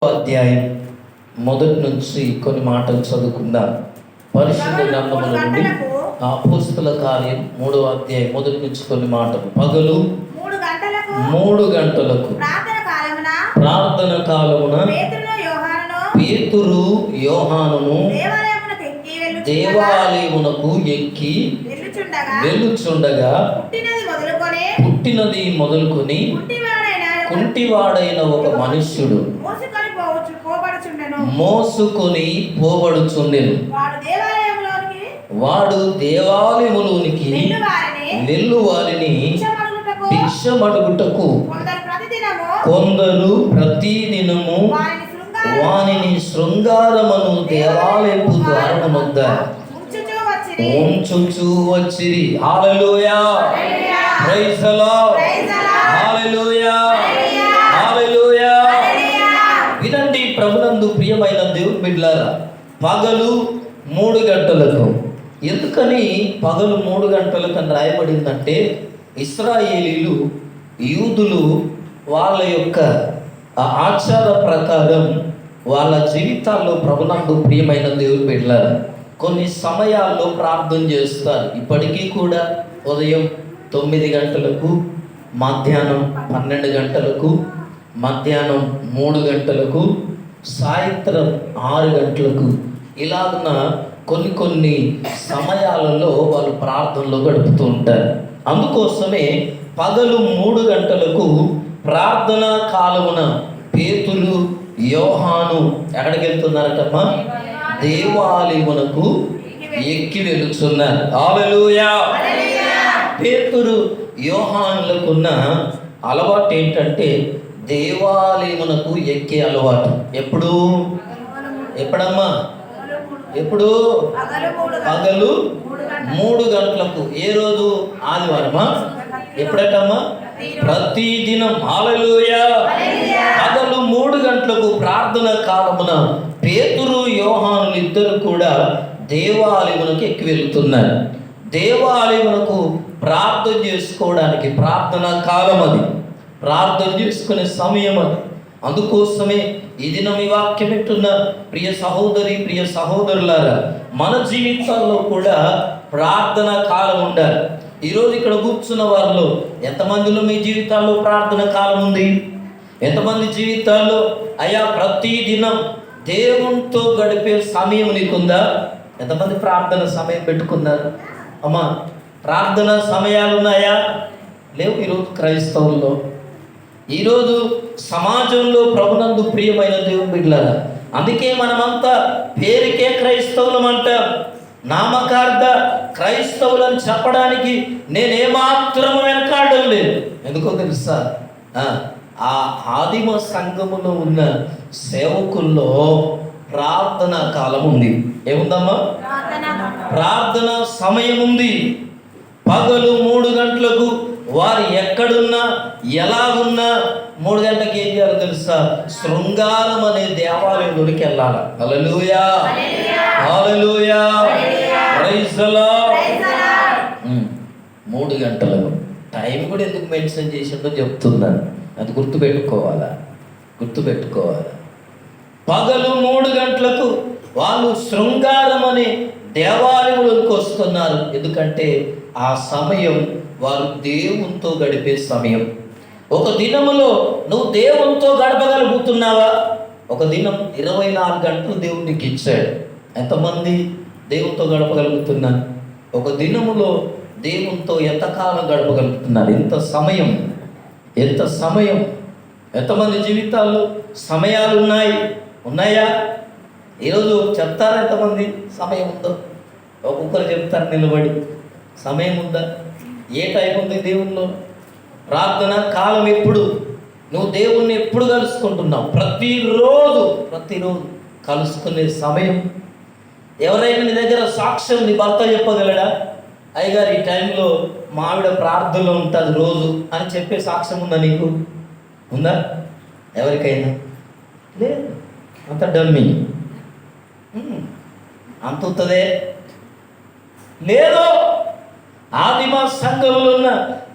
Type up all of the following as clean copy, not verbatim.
అధ్యాయం మొదటి నుంచి కొన్ని మాటలు చదువుకుందాం. పరిశుద్ధ గ్రంథముల నుండి అపోస్తల కార్యం 3వ అధ్యాయం మొదటి నుంచి కొన్ని మాటలు. పగలు 3 గంటలకు ప్రార్థన కాలమున పేతురు యోహానును దేవాలయమునకు ఎక్కి వెళ్ళుచుండగా పుట్టినది మొదలుకొని కుంటివాడైన ఒక మనుష్యుడు మోసుకొని పోబడుచుండెను. వాడు దేవాలయములోనికి వెళ్ళు వారిని భిక్షమడుగుటకు కొందరు ప్రతిదినము వానిని శృంగారమును దేవాలయపు ద్వారము వద్ద ఉంచుచూ వచ్చిరి. హల్లెలూయా, ప్రైజ్ ది లార్డ్, హల్లెలూయా, హల్లెలూయా. వినండి ప్రభునందు ప్రియమైన దేవుని బిడ్డలారా, పగలు 3 గంటలకు. ఎందుకని పగలు 3 గంటలకు అని రాయబడిందంటే, ఇశ్రాయేలీలు యూదులు వాళ్ళ యొక్క ఆచార ప్రకారం వాళ్ళ జీవితాల్లో ప్రభునందు ప్రియమైన దేవుని బిడ్డలారా కొన్ని సమయాల్లో ప్రార్థన చేస్తారు. ఇప్పటికీ కూడా ఉదయం 9 గంటలకు, మధ్యాహ్నం 12 గంటలకు, మధ్యాహ్నం 3 గంటలకు, సాయంత్రం 6 గంటలకు, ఇలాగున కొన్ని సమయాలలో వాళ్ళు ప్రార్థనలో గడుపుతూ ఉంటారు. అందుకోసమే పగలు 3 గంటలకు ప్రార్థన కాలమున పేతురు యోహాను ఎక్కడికి వెళ్తున్నారటమ్మా? దేవాలయమునకు ఎక్కి వెళుతున్నారు. హల్లెలూయా. పేతురు యోహానులకున్న అలవాటు ఏంటంటే దేవాలయమునకు ఎక్కే అలవాటు. ఎప్పుడమ్మా? ఎప్పుడు? పగలు 3 గంటలకు. ఏ రోజు? ఆదివారమా? ఎప్పుడటమ్మా? ప్రతిదినం. హల్లెలూయా. పగలు 3 గంటలకు ప్రార్థన కాలమున పేతురు యోహానులు ఇద్దరు కూడా దేవాలయమునకు ఎక్కి వెళుతున్నారు. దేవాలయమునకు ప్రార్థన చేసుకోవడానికి ప్రార్థన కాలం అది, ప్రార్థన చేసుకునే సమయం అది. అందుకోసమే ఈ దినం ఈ వాక్యం వింటున్న ప్రియ సహోదరి, ప్రియ సహోదరులారా, మన జీవితాల్లో కూడా ప్రార్థన కాలం ఉండాలి. ఈరోజు ఇక్కడ కూర్చున్న వారిలో ఎంతమందిలో మీ జీవితాల్లో ప్రార్థన కాలం ఉంది? ఎంతమంది జీవితాల్లో అయ్యా ప్రతి దినం దేవునితో గడిపే సమయం నీకుందా? ఎంతమంది ప్రార్థన సమయం పెట్టుకున్నారు? అమ్మా, ప్రార్థన సమయాలు ఉన్నాయా? లేవు. ఈరోజు క్రైస్తవుల్లో, ఈరోజు సమాజంలో ప్రభునందు ప్రియమైన దేవుని బిడ్డలారా, అందుకే మనమంతా పేరుకే క్రైస్తవులం అంటాం. నామకార్థ క్రైస్తవులని చెప్పడానికి నేనేమాత్రము వెనకాడడం లేదు. ఎందుకో తెలుసా? ఆ ఆదిమ సంఘములో ఉన్న సేవకుల్లో ప్రార్థన కాలం ఉంది. ఏముందమ్మా? ప్రార్థన సమయం ఉంది. పగలు 3 గంటలకు వారు ఎక్కడున్నా ఎలాగున్నా 3 గంటలకు ఏం చేయాలో తెలుసా? శృంగారం అనే దేవాలయంలోకి వెళ్ళాలి. హల్లెలూయా, హల్లెలూయా, ప్రైజ్ ది లార్డ్. 3 గంటలకు టైం కూడా ఎందుకు మెన్షన్ చేసిండో చెప్తున్నాను. అది గుర్తుపెట్టుకోవాలా? పగలు 3 గంటలకు వాళ్ళు శృంగారం అనే దేవాలయంలోకి వస్తున్నారు. ఎందుకంటే ఆ సమయం వారు దేవునితో గడిపే సమయం. ఒక దినములో నువ్వు దేవునితో గడపగలుగుతున్నావా? ఒక దినం 24 గంటలు దేవునికి ఇచ్చాడు. ఎంతమంది దేవునితో గడపగలుగుతున్నారు? ఒక దినములో దేవునితో ఎంతకాలం గడపగలుగుతున్నారు? ఎంత సమయం? ఎంతమంది జీవితాల్లో సమయాలు ఉన్నాయా? ఈరోజు చెప్తారా ఎంతమంది సమయం ఉందో? ఒక్కొక్కరు చెప్తారు నిలబడి. సమయం ఉందా? ఏ టైం ఉంది దేవుల్లో? ప్రార్థన కాలం ఎప్పుడు? నువ్వు దేవుణ్ణి ఎప్పుడు కలుసుకుంటున్నావు? ప్రతిరోజు కలుసుకునే సమయం. ఎవరైనా నీ దగ్గర సాక్ష్యం నీ భర్త చెప్పగలడా? అయ్యగారు ఈ టైంలో మా ఆవిడ ప్రార్థనలో ఉంటుంది రోజు అని చెప్పే సాక్ష్యం ఉందా నీకు? ఉందా? ఎవరికైనా? లేదు. అంత డమ్మి. అంత ఉంటుందే? లేదు. ఆదిమ సంఘములో ఉన్న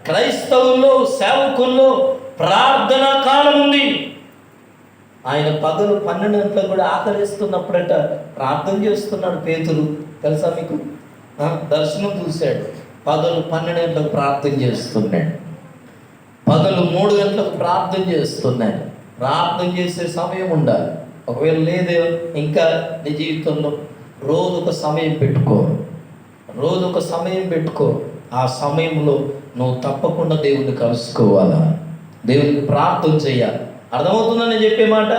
క్రైస్తవుల్లో, సేవకుల్లో ప్రార్థన కాలం ఉంది. ఆయన పగలు 12 గంటలకు కూడా ఆకలిస్తున్నప్పుడట ప్రార్థన చేస్తున్నాడు పేతురు. తెలుసా మీకు? దర్శనం చూశాడు. పగలు 12 గంటలకు ప్రార్థన చేస్తున్నాడు. పగలు 3 గంటలకు ప్రార్థన చేస్తున్నాడు. ప్రార్థన చేసే సమయం ఉండాలి. ఒకవేళ లేదే ఇంకా నీ జీవితంలో రోజు ఒక సమయం పెట్టుకో. రోజు ఒక సమయం పెట్టుకో. ఆ సమయంలో నువ్వు తప్పకుండా దేవుణ్ణి కలుసుకోవాలా, దేవునికి ప్రార్థన చేయాలి. అర్థమవుతుందని నేను చెప్పే మాట?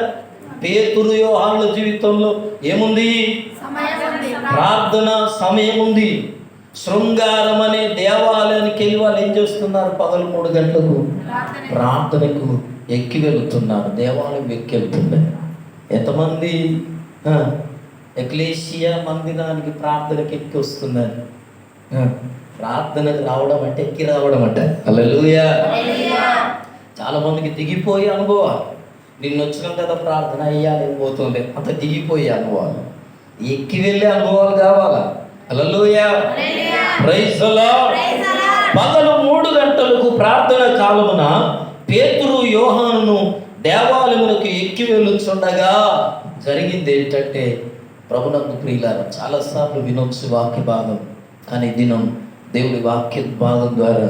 పేతురు యోహానుల జీవితంలో ఏముంది? ప్రార్థన సమయం ఉంది. శృంగారం అనే దేవాలయానికి వెళ్ళి వాళ్ళు ఏం చేస్తున్నారు? పగలు 3 గంటలకు ప్రార్థనకు ఎక్కి వెళుతున్నారు. దేవాలయం ఎక్కి వెళ్తున్నారు. ఎంతమంది ఎక్లేసియా మందిరానికి ప్రార్థనకి ఎక్కి వస్తున్నారు? ప్రార్థనకు రావడం అంటే ఎక్కి రావడం అంట. హల్లెలూయా. చాలా మందికి దిగిపోయే అనుభవాలు. నిన్న వచ్చినాం కదా ప్రార్థన అయ్యాలి పోతుండే, అంత దిగిపోయే అనుభవాలు. ఎక్కి వెళ్ళే అనుభవాలు కావాలా? హల్లెలూయా. Praise the lord. పగలు 3 గంటలకు ప్రార్థన కాలమున పేతురు యోహానును దేవాలయమునకు ఎక్కి వెళ్ళుచుండగా జరిగింది ఏంటంటే, ప్రభునందు ప్రియులారా, చాలాసార్లు వినొచ్చు వాక్య భాగం, కానీ దినం దేవుని వాక్య భాగం ద్వారా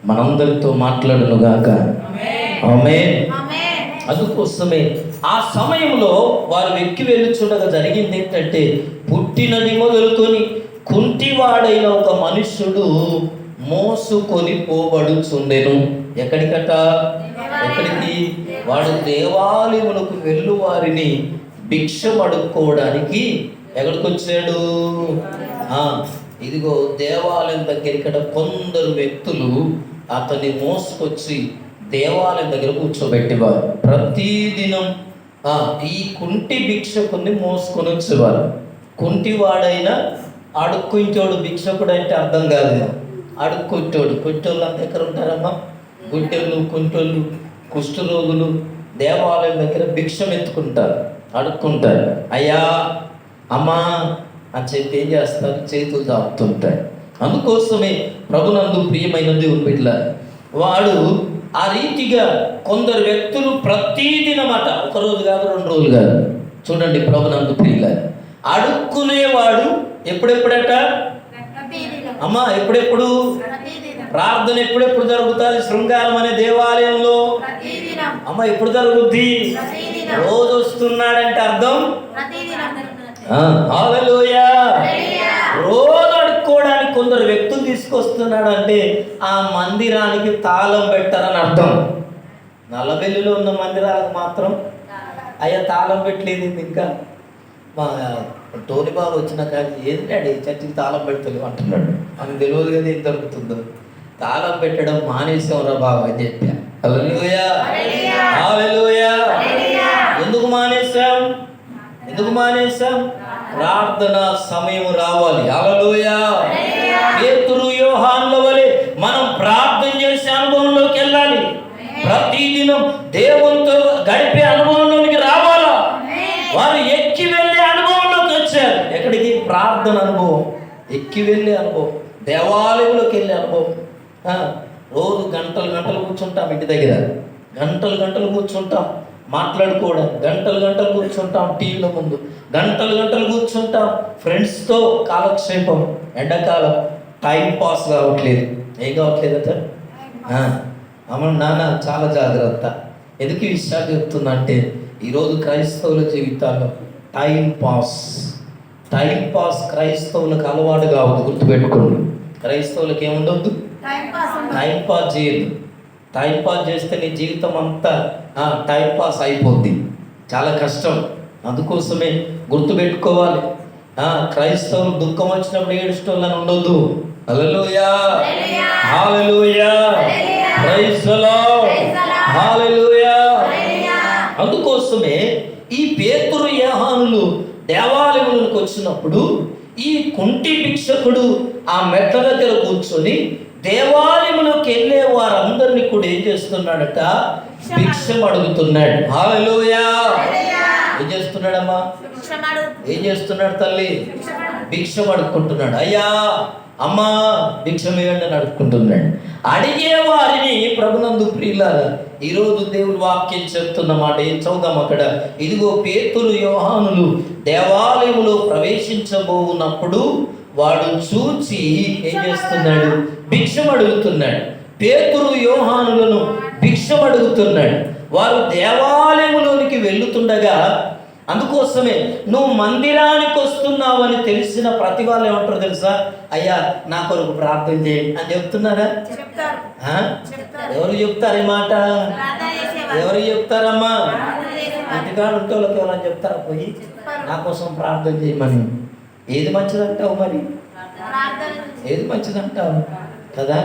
మనందరితో మాట్లాడునుగాక. ఆమేన్. అందుకోసమే ఆ సమయంలో వారు ఎక్కి వెళ్ళుచుండగా జరిగింది ఏంటంటే, పుట్టినది మొదలుకొని కుంటివాడైన ఒక మనుష్యుడు మోసుకొని పోబడుచుండెను. ఎక్కడికట? ఎక్కడికి? వాడు దేవాలయములకు వెళ్ళు వారిని భిక్షం అడుక్కోవడానికి ఎక్కడికి వచ్చాడు? ఇదిగో దేవాలయం దగ్గర కొందరు వ్యక్తులు అతన్ని మోసుకొచ్చి దేవాలయం దగ్గర కూర్చోబెట్టేవారు. ప్రతిదినం ఈ కుంటి భిక్షకుని మోసుకొని వచ్చేవారు. కుంటివాడైనా అడుక్కుంటోడు. భిక్షకుడు అంటే అర్థం కాదు, అడుక్కుంటోడు. కుంటోళ్ళు అంత ఎక్కడ ఉంటారమ్మా? గుంటెళ్ళు, కుంటోళ్ళు, కుష్ఠరోగులు దేవాలయం దగ్గర భిక్షం ఎత్తుకుంటారు, అడుక్కుంటారు. అయ్యా అమ్మా అని చెప్పి ఏం చేస్తారు? చేతులు చాపుతుంటారు. అందుకోసమే ప్రభునందు ప్రియమైన దేవుని బిడ్డలారా, వాడు ఆ రీతిగా కొందరు వ్యక్తులు ప్రతిదినమాట, ఒకరోజు కాదు 2 రోజులు కాదు. చూడండి ప్రభునందు ప్రియులారా, అడుక్కునేవాడు ఎప్పుడెప్పుడట? అమ్మా ఎప్పుడెప్పుడు? ప్రార్థన ఎప్పుడెప్పుడు జరుగుతుంది? శృంగారం అనే దేవాలయంలో అమ్మ ఎప్పుడు జరుగుద్ది? రోజు వస్తున్నాడంటే అర్థం హల్లెలూయా. రోజు అడుక్కోవడానికి కొందరు వ్యక్తులు తీసుకొస్తున్నాడు అంటే ఆ మందిరానికి తాళం పెట్టారని అర్థం. నల్లబెల్లిలో ఉన్న మందిరాలకు మాత్రం అయ్యా తాళం పెట్టలేదు. ఇంకా మా టోనీ బాబు వచ్చిన కానీ ఏంటంటే చర్చికి తాళం పెడతలేవు అంటున్నాడు. మనకు తెలియదు కదా ఏం జరుగుతుందో. తాళం పెట్టడం మానేసాంరా బాబు అని చెప్పా. హల్లెలూయా, హల్లెలూయా. ఎందుకు మానేసాం? ఎందుకు మానేసాం? ప్రార్థన సమయం రావాలి. హల్లెలూయా. పేతురు యోహానుల వలె మనం ప్రార్థన చేసే అనుభవంలోకి వెళ్ళాలి. ప్రతిదినం దేవునితో గడిపే అనుభవంలోనికి రావాలా. వారు ఎక్కి వెళ్ళే అనుభవంలోకి వచ్చారు. ఎక్కడికి? ప్రార్థన అనుభవం, ఎక్కి వెళ్ళే అనుభవం, దేవాలయంలోకి వెళ్ళే అనుభవం. రోజు గంటలు గంటలు కూర్చుంటాం ఇంటి దగ్గర, గంటలు గంటలు కూర్చుంటాం మాట్లాడుకోవడం, గంటలు గంటలు కూర్చుంటాం టీవీల ముందు, గంటలు గంటలు కూర్చుంటాం ఫ్రెండ్స్తో కాలక్షేపం. ఎండాకాలం టైం పాస్ కావట్లేదు. ఏం కావట్లేదు అత? అమ్మ నాన్న చాలా జాగ్రత్త. ఎందుకు ఈ విషయాలు చెప్తున్నా అంటే, ఈరోజు క్రైస్తవుల జీవితాల్లో టైం పాస్ క్రైస్తవులకు అలవాటు కావద్దు. గుర్తుపెట్టుకోండి, క్రైస్తవులకు ఏముండొద్దు? టైం పాస్ చేయొద్దు. టైం పాస్ చేస్తే నీ జీవితం అంతా టైం పాస్ అయిపోద్ది, చాలా కష్టం. అందుకోసమే గుర్తుపెట్టుకోవాలి, క్రైస్తవులు దుఃఖం వచ్చినప్పుడు ఏడుస్తోళ్ళని ఉండొద్దు. హల్లెలూయా, హల్లెలూయా, ప్రైజ్ ది లార్డ్, హల్లెలూయా. అందుకోసమే ఈ పేతురు యోహానులు దేవాలయంలోకి వచ్చినప్పుడు ఈ కుంటి భిక్షకుడు ఆ మెట్ల దగ్గర కూర్చొని దేవాలయంలోకి వెళ్ళే వారందరినీ కూడా ఏం చేస్తున్నాడట? భిక్షం అడుగుతున్నాడు. హల్లెలూయా. ఏం చేస్తున్నాడమ్మా? ఏం చేస్తున్నాడు తల్లి? భిక్షం అడుక్కుంటున్నాడు. అయ్యా అమ్మా భిక్షం ఇవ్వండి అని అడుక్కుంటున్నాడు. అడిగే వారిని ప్రభునందు ప్రియులారా ఈరోజు దేవుని వాక్యం చెప్తున్నమాట ఏం చదువుదాం అక్కడ. ఇదిగో పేతురు యోహానులు దేవాలయములో ప్రవేశించబోనప్పుడు వాడు చూచి ఏం చేస్తున్నాడు? భిక్షం అడుగుతున్నాడు. పేతురు యోహానులను భిక్షం అడుగుతున్నాడు. వారు దేవాలయములోనికి వెళ్ళుతుండగా, అందుకోసమే నువ్వు మందిరానికి వస్తున్నావని తెలిసిన ప్రతి వాళ్ళు ఏమంటారు తెలుసా? అయ్యా నా కొరకు ప్రార్థన చేయండి అని చెప్తున్నారా? ఎవరు చెప్తారు ఈ మాట? ఎవరు చెప్తారమ్మా? ఇంటికాడు ఉంటే వాళ్ళకి ఎవరైనా చెప్తారా పోయి నా కోసం ప్రార్థన చేయమని? ఏది మంచిదంటావు మరి? ఏది మంచిదంటావు కదా?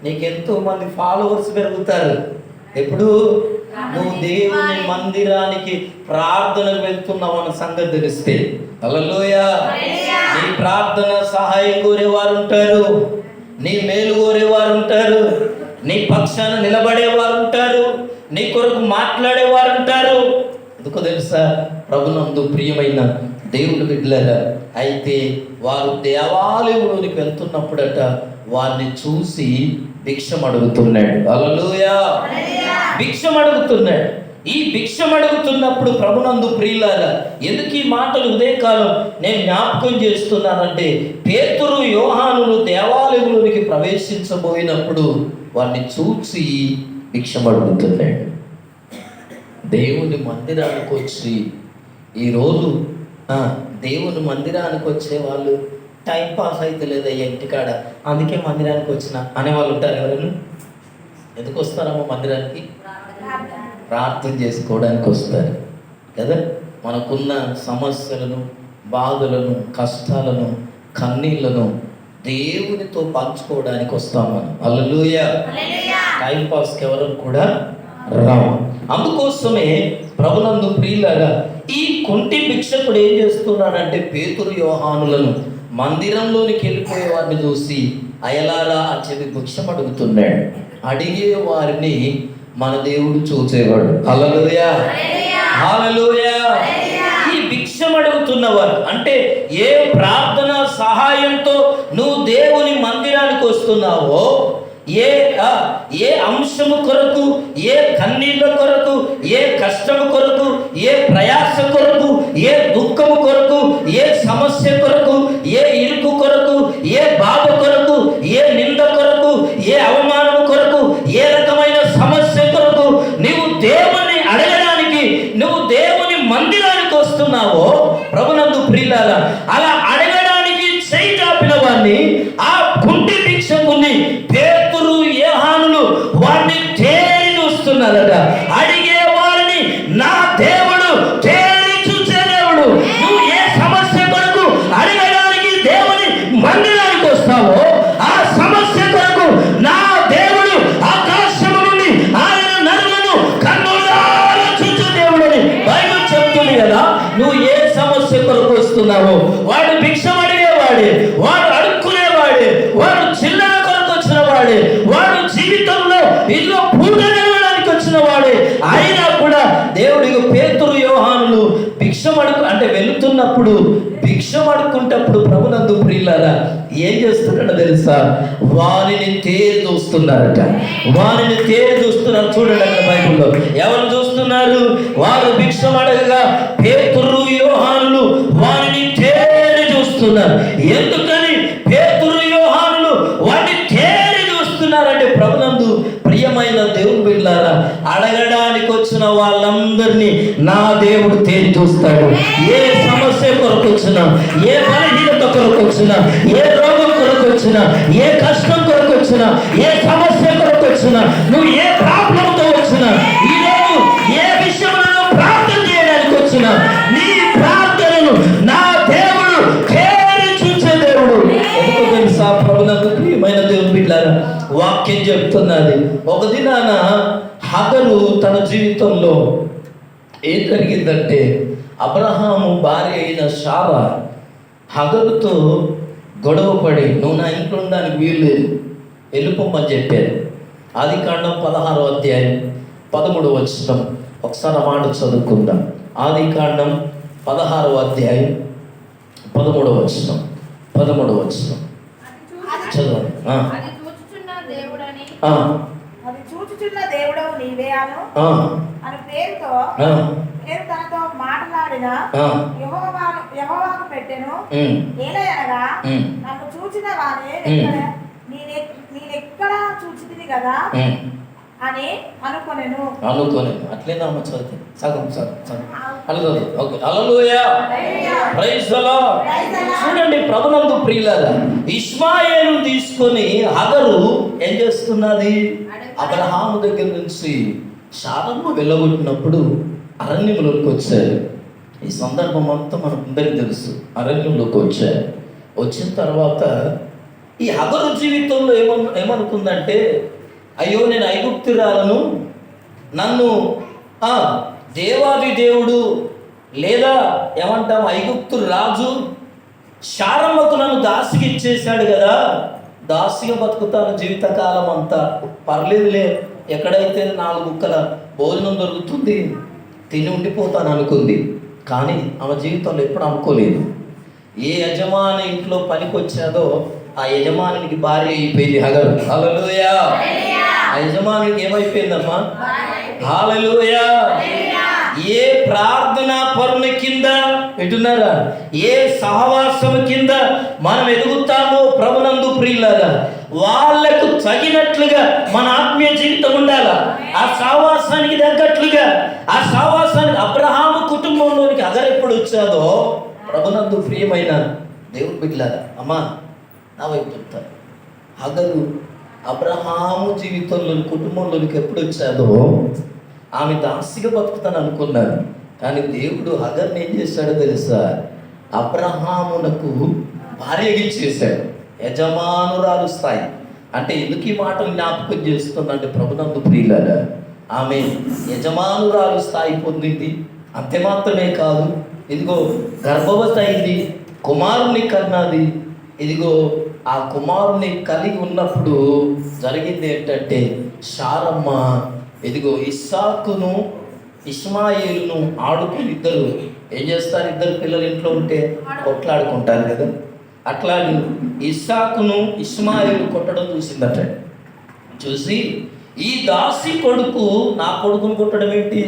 నీకెంతో మంది ఫాలోవర్స్ పెరుగుతారు. ఎప్పుడు నువ్వు దేవుని మందిరానికి ప్రార్థనకు వెళ్తున్నావు అన్న సంగతి తెలిస్తే. హల్లెలూయా. నీ ప్రార్థన సహాయం కోరేవారు ఉంటారు, నీ మేలు కోరేవారు ఉంటారు, నీ పక్షాన నిలబడేవారు ఉంటారు, నీ కొరకు మాట్లాడేవారు ఉంటారు. ఎందుకో తెలుసా? ప్రభునందు ప్రియమైన దేవుని బిడ్డలారా, అయితే వారు దేవాలయంలోనికి వెళ్తున్నప్పుడట వారిని చూసి భిక్షం అడుగుతున్నాడు. హల్లెలూయా. భిక్షం అడుగుతున్నాడు. ఈ భిక్షం అడుగుతున్నప్పుడు ప్రభునందు ప్రియులారా, ఎందుకు ఈ మాటలు ఉదయకాలం నేను జ్ఞాపకం చేస్తున్నానంటే, పేతురు యోహానులు దేవాలయంలోనికి ప్రవేశించబోయినప్పుడు వారిని చూసి భిక్షం అడుగుతున్నాడు. దేవుని మందిరానికి వచ్చి ఈరోజు దేవుని మందిరానికి వచ్చే వాళ్ళు టైం పాస్ అయితే లేదయ్యా ఇంటికాడ, అందుకే మందిరానికి వచ్చిన అనేవాళ్ళు ఉంటారు. ఎవరైనా ఎందుకు వస్తారమ్మా మందిరానికి? ప్రార్థన చేసుకోవడానికి వస్తారు కదా. మనకున్న సమస్యలను, బాధలను, కష్టాలను, కన్నీళ్లను దేవునితో పంచుకోవడానికి వస్తాం మనం. హల్లెలూయా. టైం పాస్కి ఎవరు కూడా రావు. అందుకోసమే ప్రభునందు ప్రియులారా, ఈ కుంటి భిక్షకుడు ఏం చేస్తున్నాడంటే పేతురు యోహానులను మందిరంలోనికి వెళ్ళిపోయే వారిని చూసి అయలారా అని చెప్పి భిక్షం అడుగుతున్నాడు. అడిగే వారిని మన దేవుడు చూసేవాడు. హల్లెలూయా. హల్లెలూయా. ఈ భిక్షం అడుగుతున్నవారు అంటే ఏ ప్రార్థన సహాయంతో నువ్వు దేవుని మందిరానికి వస్తున్నావో, ఏ అంశము కొరకు, ఏ కన్నీళ్ళ కొరకు, ఏ కష్టము కొరకు, ఏ ప్రయాస కొరకు, ఏ దుఃఖము కొరకు, ఏ సమస్య కొరకు, ఏ ఇరుకు కొరకు, ఏ బాధ కొరకు, ఏ నింద కొరకు, ఏ అవమానం కొరకు, ఏ రకమైన సమస్య కొరకు నీవు దేవుని అడగడానికి నువ్వు దేవుని మందిరానికి వస్తున్నావో, ప్రభునందు ప్రియులారా, అలా అడగడానికి చేయి చాపిన వారిని, ఆ కుంటి భిక్షకుని పేతురు యోహానులు వారిని తేరి చూస్తున్నారట. అడిగే వారిని నా దేవుడు తేరి చూసే దేవుడు. నువ్వు ఏ సమస్య కొరకు అడగడానికి దేవుని మందిరానికి వస్తావో, ఆ సమస్య కొరకు నా దేవుడు ఆకాశము నుండి ఆయన నరులను కన్నులారా చూసే దేవుడని బైబిల్ చెప్తుంది కదా. నువ్వు ఏ సమస్య కొరకు వస్తున్నావో వాడు భిక్షం అడిగేవాడే, వాడు అడుక్కునేవాడే, వాడు చిల్లర కొరకు వచ్చిన వాడే, వాడు జీవితంలో ఇల్లు పూట నిలవడానికి వచ్చిన వాడే. అయినా కూడా దేవుడికి పేతురు యోహానులు భిక్షం అంటే వెళుతున్నప్పుడు భిక్షం అడుక్కుంటప్పుడు ప్రభునందు ప్రియులారా ఏం చేస్తున్నాడో తెలుసా? వారిని తేరి చూస్తున్నారట. వారిని తేరి చూస్తున్నారు. చూడండి అక్కడ బైబిల్లో ఎవరు చూస్తున్నారు? వారు భిక్షం అడగగా పేతురు యోహానులు వారిని తేరి చూస్తున్నారు. ఎందుకని పేతురు యోహానులు వారిని తేరి చూస్తున్నారంటే, ప్రభునందు ప్రియమైన దేవుని బిడ్డలారా, అడగడానికి వచ్చిన వాళ్ళందరినీ నా దేవుడు తేరి చూస్తాడు. ఏ సమస్య కొరకు వచ్చినా, ఏ బలహీనత కొరకు వచ్చినా, ఏ రోగం కొరకు వచ్చినా, ఏ కష్టం కొరకు వచ్చినా, ఏ సమస్య కొరకు వచ్చినా, నువ్వు ఏ ప్రాబ్లంతో వచ్చినా, ఈరోజు ఏ విషయంలో ప్రార్థన చేయడానికి వచ్చినా, నీ ప్రార్థనను నా దేవుడు తేరి చూసే దేవుడు. ఎందుకు తెలుసా? ప్రభునందు ప్రియమైన దేవుని బిడ్డలారా, వాక్యం చెప్తున్నది. ఒక దినాన హగరు తన జీవితంలో ఏం జరిగిందంటే, అబ్రహాము భార్య అయిన శారా హగరుతో గొడవ పడి నువ్వు నా ఇంట్లో ఉండడానికి వీలు లేదు, వెళ్ళిపోమని చెప్పారు. ఆదికాండం 16వ అధ్యాయం 13వ వచనం ఒకసారి మాట చదువుకుందాం. ఆదికాండం 16వ అధ్యాయం 13వ వచనం. 13వ వచనం చదవండి. అది చూచుచున్న దేవుడవు నీవే అను అని పేరుతో నేను తనతో మాట్లాడిన యెహోవాకు పెట్టెను. ఏలయనగా నన్ను చూచిన వారే నేనెక్కడ చూచితిని కదా అని అనుకొనెను. అట్లేనమ్మ చదివితే సగం హల్లెలూయా, ప్రైజ్ ది లార్డ్. చూడండి ప్రభునందు ప్రియులారా, ఇష్మాయేలు తీసుకొని హగరు ఏం చేస్తున్నది? అబ్రహాము దగ్గర నుంచి శారమ్మ వెళ్ళగొట్టినప్పుడు అరణ్యంలోకి వచ్చారు. ఈ సందర్భం అంతా మనకందరికీ తెలుసు. అరణ్యంలోకి వచ్చారు. వచ్చిన తర్వాత ఈ హగరు జీవితంలో ఏమనుకుందంటే, అయ్యో నేను ఐగుప్తురాలను, నన్ను దేవాది దేవుడు లేదా ఏమంటాం ఐగుప్తు రాజు శారమ్మకు నన్ను దాసికి ఇచ్చేశాడు కదా, దాసిగా బతుకుతాను జీవితకాలం అంతా, పర్లేదులే ఎక్కడైతే 4 ముక్కల భోజనం దొరుకుతుంది తిని ఉండిపోతాను అనుకుంది. కానీ ఆమె జీవితంలో ఎప్పుడు అనుకోలేదు, ఏ యజమాని ఇంట్లో పనికి వచ్చాదో ఆ యజమానికి భార్య అయిపోయింది హగరు. హల్లెలూయా. ఆ యజమానికి ఏమైపోయిందమ్మా? హల్లెలూయా. ఏ ప్రార్థన పరుని కింద వింటున్నారా, ఏ సహవాసం కింద మనం ఎదుగుతామో ప్రభునందు ప్రియులారా, వాళ్లకు తగినట్లుగా మన ఆత్మీయ జీవితం ఉండాలా. ఆ సహవాసానికి తగ్గట్లుగా, ఆ సహవాసానికి అబ్రహాము కుటుంబంలోనికి హగరు ఎప్పుడు వచ్చాదో ప్రభునందు ప్రియమైన దేవుని బిడ్డలారా, అమ్మా నా వైపు చెప్తారు, హగరు అబ్రహాము జీవితంలో కుటుంబంలోనికి ఎప్పుడు వచ్చాదో ఆమె దాసిగా బతుకుతాను అనుకున్నాను. కానీ దేవుడు హగర్ని ఏం చేశాడో తెలుసా? అబ్రహామునకు భార్యగా చేశాడు. యజమానురాలు స్థాయి అంటే ఎందుకు ఈ మాటలు జ్ఞాపకం చేస్తుందంటే ప్రభునందు ప్రియులారా, ఆమె యజమానురాలు స్థాయి పొందింది. అంతే మాత్రమే కాదు, ఇదిగో గర్భవతి అయింది, కుమారుని కన్నది. ఇదిగో ఆ కుమారుని కలిగి ఉన్నప్పుడు జరిగింది ఏంటంటే, శారమ్మ ఇదిగో ఇస్సాకును ఇష్మాయేలును ఆడుకుని ఇద్దరు ఏం చేస్తారు? ఇద్దరు పిల్లలు ఇంట్లో ఉంటే కొట్లాడుకుంటారు కదా, అట్లాగే ఇస్సాకును ఇష్మాయేలు కొట్టడం చూసిందట. చూసి ఈ దాసి కొడుకు నా కొడుకును కొట్టడం ఏంటి,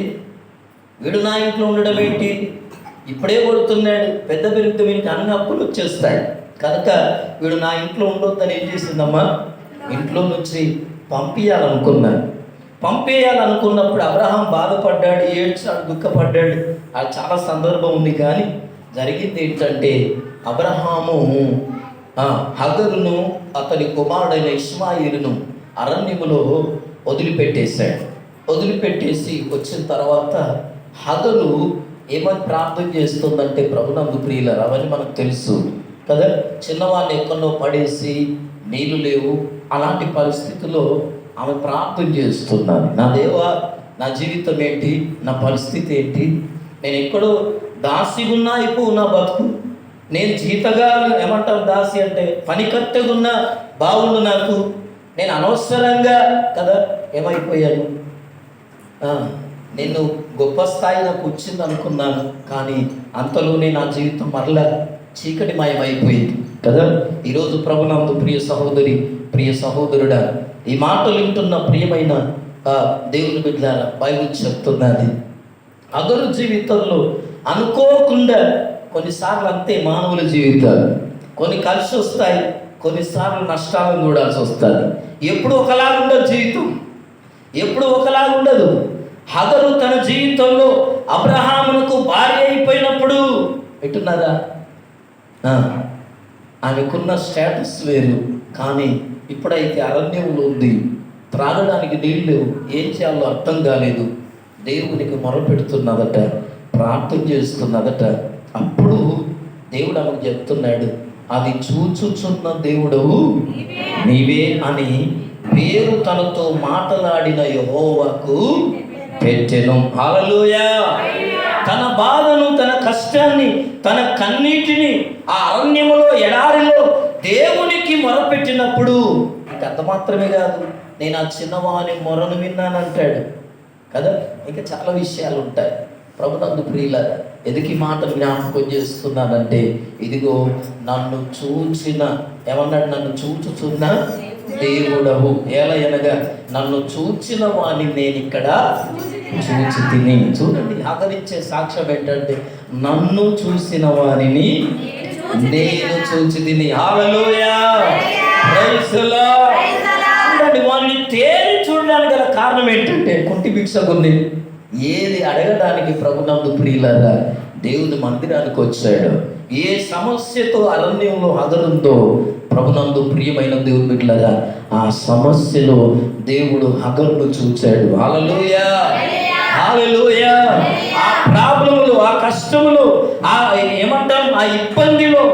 వీడు నా ఇంట్లో ఉండడం ఏంటి, ఇప్పుడే కొడుతున్నాడు, పెద్ద పెరిగితే వీనికి అన్ని అప్పులు వచ్చేస్తాయి కనుక వీడు నా ఇంట్లో ఉండొద్దని ఏం చేసిందమ్మా? ఇంట్లో నుంచి పంపేయాలనుకున్నప్పుడు అబ్రహాం బాధపడ్డాడు, ఏడ్చాడు, దుఃఖపడ్డాడు. అది చాలా సందర్భం ఉంది. కానీ జరిగింది ఏంటంటే, అబ్రహాము హగరును అతని కుమారుడైన ఇష్మాయేలును అరణ్యములో వదిలిపెట్టేశాడు. వదిలిపెట్టేసి వచ్చిన తర్వాత హగరు ఏమని ప్రార్థన చేస్తుందంటే, ప్రభునందు ప్రియులారా, అవన్నీ మనకు తెలుసు కదా, చిన్నవాళ్ళు ఎక్కడో పడేసి నీళ్ళు లేవు, అలాంటి పరిస్థితుల్లో ఆమె ప్రార్థన చేస్తున్నాను, నా దేవా నా జీవితం ఏంటి, నా పరిస్థితి ఏంటి, నేను ఎక్కడో దాసి ఉన్నా అయిపోవు నా బతుకు, నేను జీతగా ఏమంటారు దాసి అంటే పనికత్తెగా ఉన్న బావుండు నాకు, నేను అనవసరంగా కదా ఏమైపోయాను, నేను గొప్ప స్థాయి నాకు వచ్చింది అనుకున్నాను, కానీ అంతలోనే నా జీవితం మరలా చీకటి మయమైపోయింది కదా. ఈరోజు ప్రభునందు ప్రియ సహోదరి, ప్రియ సహోదరుడా, ఈ మాటలు వింటున్న ప్రియమైన దేవుని బిడ్డలారా, బైబిల్ చెప్తున్నది హగరు జీవితంలో అనుకోకుండా కొన్నిసార్లు అంతే మానవుల జీవితాలు కొన్ని కలిసి వస్తాయి, కొన్నిసార్లు నష్టాలను చూడాల్సి వస్తుంది. ఎప్పుడు ఒకలాగా ఉండదు జీవితం, ఎప్పుడు ఒకలాగా ఉండదు. హగరు తన జీవితంలో అబ్రహామునకు భార్య అయిపోయినప్పుడు వింటున్నారా, ఆమెకున్న స్టేటస్ వేరు. కానీ ఇప్పుడైతే అరణ్యంలో ఉంది, త్రాగడానికి నీళ్ళు లేవు, ఏం చేయాలో అర్థం కాలేదు, దేవునికి మొరపెడుతున్నదట, ప్రార్థన చేస్తున్నదట. అప్పుడు దేవుడు ఆమెకు చెప్తున్నాడు, అది చూచుచున్న దేవుడవు నీవే అని పేరు తనతో మాట్లాడిన యెహోవాకు పెట్టెను. హల్లెలూయా. తన బాధను, తన కష్టాన్ని, తన కన్నీటిని ఆ అరణ్యములో ఎడారిలో దేవునికి మొరపెట్టినప్పుడు అంత మాత్రమే కాదు, నేను ఆ చిన్నవాని మొరను విన్నానంటాడు కదా. ఇంకా చాలా విషయాలు ఉంటాయి. ప్రభునందు ప్రియులారా, ఎందుకు ఈ మాట జ్ఞాపకం చేస్తున్నానంటే, ఇదిగో నన్ను చూచిన, ఏమన్నాడు? నన్ను చూచుచున్న దేవుడవు. ఎలా అనగా నన్ను చూచిన వాణ్ణి నేను ఇక్కడ చూచి తిని. చూడండి, ఆదరించే సాక్ష్యం ఏంటంటే, నన్ను చూసిన వారిని నేను చూచి తిని. హల్లెలూయా, ప్రైజ్ ది లార్డ్. చూడండి, వారిని తేరి చూడడానికి గల కారణం ఏంటంటే, కుంటి భిక్షకుని ఏది అడగడానికి ప్రభునందు ప్రియులారా దేవుని మందిరానికి వచ్చాడు. ఏ సమస్యతో అరణ్యంలో హగరుందో ప్రభునందు ప్రియమైన దేవుని బిడ్డలారా, ఆ సమస్యలో దేవుడు హగరును చూచాడు. హల్లెలూయా, హల్లెలూయా. ఆ ప్రాబ్లములు, ఆ కష్టములు, ఆ ఏమంటాం, ఆ ఇబ్బందిలో,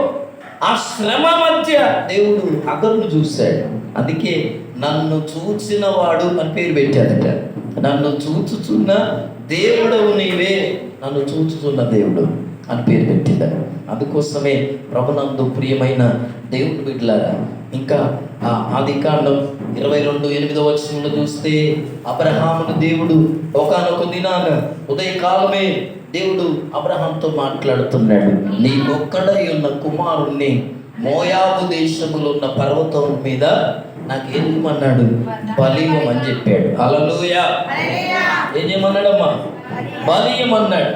ఆ శ్రమ మధ్య దేవుడు హగరును చూశాడు. అందుకే నన్ను చూచిన వాడు అని పేరు పెట్టాడట. నన్ను చూచుచున్న దేవుడవు నీవే, నన్ను చూచుచున్న దేవుడు అని పేరు పెట్టాడు. అందుకోసమే ప్రభునందు ప్రియమైన దేవుని బిడ్డలారా, ఇంకా ఆదికాండం 22:8 చూస్తే, అబ్రహామును దేవుడు ఒకానొక దినాన ఉదయకాలమే దేవుడు అబ్రహాంతో మాట్లాడుతున్నాడు. నీకొక్కడై ఉన్న కుమారుణ్ణి మోయాబు దేశములో ఉన్న పర్వతం మీద నాకు ఏం చేయమన్నాడు? బలియమని చెప్పాడు. హల్లెలూయా. ఏం చేయమన్నాడమ్మా? బలియమన్నాడు.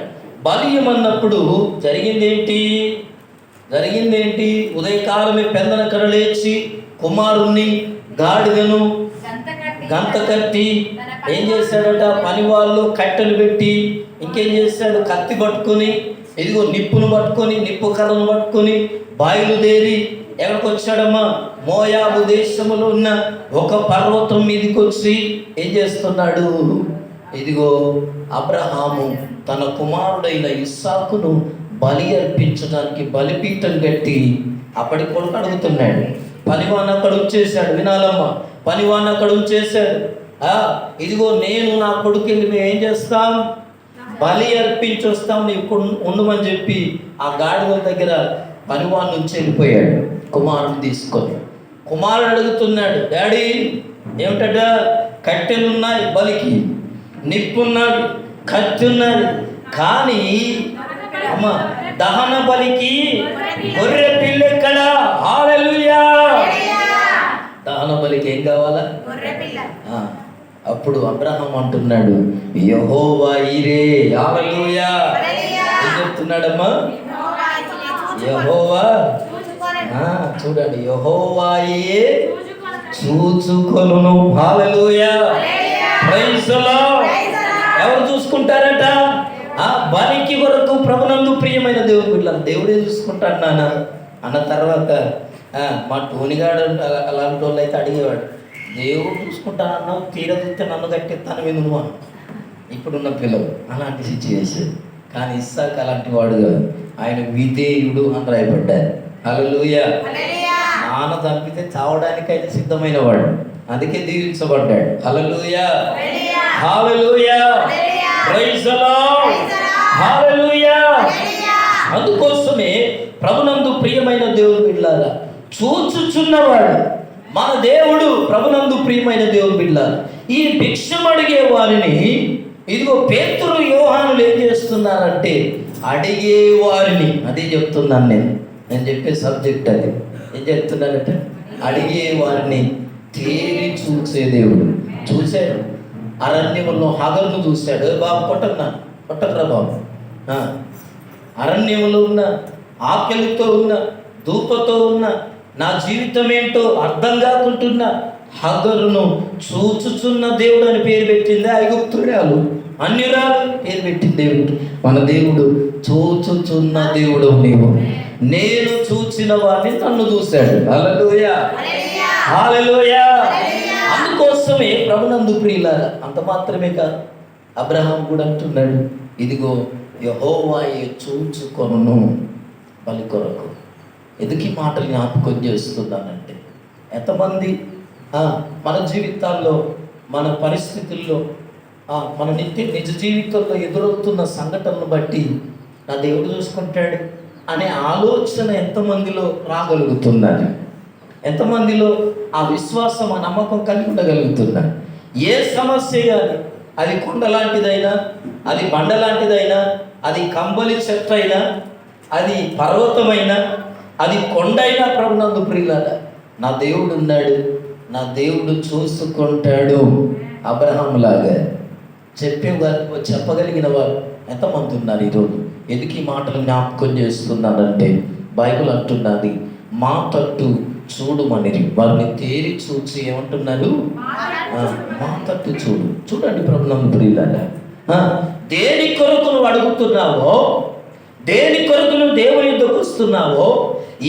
బలియమన్నప్పుడు జరిగిందేంటి? ఉదయకాలమే పెందన కరలేచి కుమారుణ్ణి, గాడిదను గంత కట్టి ఏం చేశాడట? పని వాళ్ళు కట్టెలు పెట్టి, ఇంకేం చేశాడు? కత్తి పట్టుకొని, ఇదిగో నిప్పును పట్టుకొని, నిప్పు కర్రను పట్టుకొని బయలుదేరి ఎక్కడికి వచ్చాడమ్మా? మోయాబు దేశములో ఉన్న ఒక పర్వతం మీదకి వచ్చి ఏం చేస్తున్నాడు? ఇదిగో అబ్రహాము తన కుమారుడైన ఇస్సాకును బలి అర్పించడానికి బలిపీఠం కట్టి అప్పటి కొడుకు అడుగుతున్నాడు. పనివాణ్ణి అక్కడ ఉంచేశాడు. వినాలమ్మా, పనివాణ్ణి అక్కడ ఉంచేశాడు. ఇదిగో నేను నా కొడుకు వెళ్ళి మేము ఏం చేస్తాం? బలి అర్పించి వస్తాం, నీకు ఉండమని చెప్పి ఆ గాడిద దగ్గర పనివాణ్ణి ఉంచి వెళ్ళిపోయాడు. కుమారుడు తీసుకొని కుమారుడు అడుగుతున్నాడు, డాడీ ఏమిటట? కట్టెలున్నాయి బలికి, నిప్పున్నాడు, కత్తి ఉన్నది, కానీ అమ్మ దహన బలికి గొర్రె పిల్ల ఎక్కడ? హల్లెలూయా. దహన బలికి ఏం కావాలా? అప్పుడు అబ్రహాం అంటున్నాడు, యెహోవా ఈరే. హల్లెలూయా. ఏం చెప్తున్నాడమ్మా? యెహోవా, చూడండి, యెహోవాయే చూచుకొనును. హల్లెలూయా, ప్రైజ్ ది లార్డ్. ఎవరు చూసుకుంటారట? బలికి వరకు ప్రభునందు ప్రియమైన దేవుడు బిడ్డలు దేవుడే చూసుకుంటాడు నాన్న అన్న తర్వాత మా టోనిగాడు అలాంటి వాళ్ళు అయితే అడిగేవాడు, దేవుడు చూసుకుంటానన్నావు, తీరదితే నన్ను కట్టెత్తాను మీద నువ్వు. ఇప్పుడున్న పిల్లలు అలాంటి సిచ్యువేషన్. కానీ ఇస్సాకు అలాంటి వాడు కాదు, ఆయన విధేయుడు అని రాయబడ్డారు. హల్లెలూయా. నాన్న చంపితే చావడానికి అయితే సిద్ధమైన వాడు, అందుకే దీవించబడ్డాడు. హల్లెలూయా, హల్లెలూయా, ప్రైజ్ ది లార్డ్, హల్లెలూయా. అందుకోసమే ప్రభునందు ప్రియమైన దేవుని బిడ్డలారా, చూచుచున్నవాడు మన దేవుడు. ప్రభునందు ప్రియమైన దేవుని బిడ్డలారా, ఈ భిక్షం అడిగే వారిని ఇదిగో పేతురు యోహానులు ఏం చేస్తున్నారంటే, అడిగే వారిని, అదే చెప్తున్నాను నేను చెప్పే సబ్జెక్ట్ అది. ఏం చెప్తున్నానంటే, అడిగే వారిని తేరి చూసే దేవుడు. చూశాడు, అరణ్యంలో హగరును చూశాడు. బాబు కొట్టకరా బాబు. అరణ్యంలో ఉన్న, ఆకలితో ఉన్న, ధూపతో ఉన్న, నా జీవితం ఏంటో అర్థం కాకుంటున్న హగరును చూచుచున్న దేవుడు అని పేరు పెట్టింది. ఐగుప్తురాలు, అన్యురాలు పేరు పెట్టింది దేవుడు. మన దేవుడు చూచుచున్న దేవుడు నీవు. నేను చూచిన వారిని నన్ను చూశాడు. హల్లెలూయా, హల్లెలూయా. అందుకోసమే ప్రభునందు ప్రియులారా, అంత మాత్రమే కాదు, అబ్రహాం కూడా అంటున్నాడు, ఇదిగో యెహోవాయే చూచుకొనును బలి కొరకు. ఎందుకు ఈ మాటలు జ్ఞాపకం చేస్తున్నానంటే, ఎంతమంది మన జీవితాల్లో, మన పరిస్థితుల్లో, మన నిజ జీవితంలో ఎదురవుతున్న సంఘటనను బట్టి నా దేవుడు చూసుకుంటాడు అనే ఆలోచన ఎంతమందిలో రాగలుగుతున్నారు? ఎంతమందిలో ఆ విశ్వాసం, ఆ నమ్మకం కలిగి ఉండగలుగుతున్నారు? ఏ సమస్య కానీ అది కొండ లాంటిదైనా, అది బండ లాంటిదైనా, అది కంబలి చెట్టు అయినా, అది పర్వతమైనా, అది కొండైనా ప్రభునందు ప్రియులారా, నా దేవుడు ఉన్నాడు, నా దేవుడు చూసుకుంటాడు. అబ్రహాం లాగా చెప్పగలిగిన వారు ఎంతమంది ఉన్నారు ఈరోజు? ఎందుకు ఈ మాటలు జ్ఞాపకం చేస్తున్నానంటే, బైబిల్ అంటున్నది మా తట్టు చూడుమనిరి. వారిని తేరి చూసి ఏమంటున్నారు? మా తట్టు చూడు. చూడండి ప్రభునందు ప్రియులారా, దేని కొరకు నువ్వు అడుగుతున్నావో, దేని కొరకు నువ్వు దేవుని యుద్ధకు వస్తున్నావో,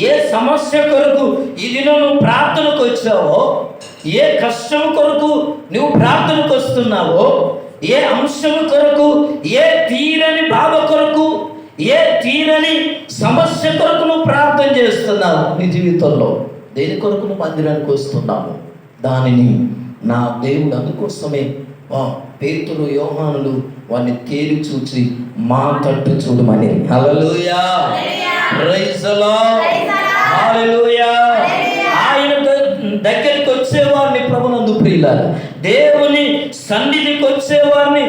ఏ సమస్య కొరకు ఈ దినం నువ్వు ప్రార్థనకు వచ్చావో, ఏ కష్టం కొరకు నువ్వు ప్రార్థనకు వస్తున్నావో, ఏ అంశం కొరకు, ఏ తీరని బాధ కొరకు, ఏ తీరని సమస్య కొరకు నువ్వు ప్రార్థన చేస్తున్నావు నీ జీవితంలో, దేని కొరకు నువ్వు మందిరానికి వస్తున్నావు, దానిని నా దేవుడు అందుకోసమే పేతురు యోహానులు వారిని తేరి చూచి మా తట్టు చూడమని. హల్లెలూయా, ప్రైజ్ ది లార్డ్, హల్లెలూయా. ఆయన దగ్గరికి వచ్చేవారిని ప్రభునందు ప్రియులారా, దేవుని సన్నిధికి వచ్చేవారిని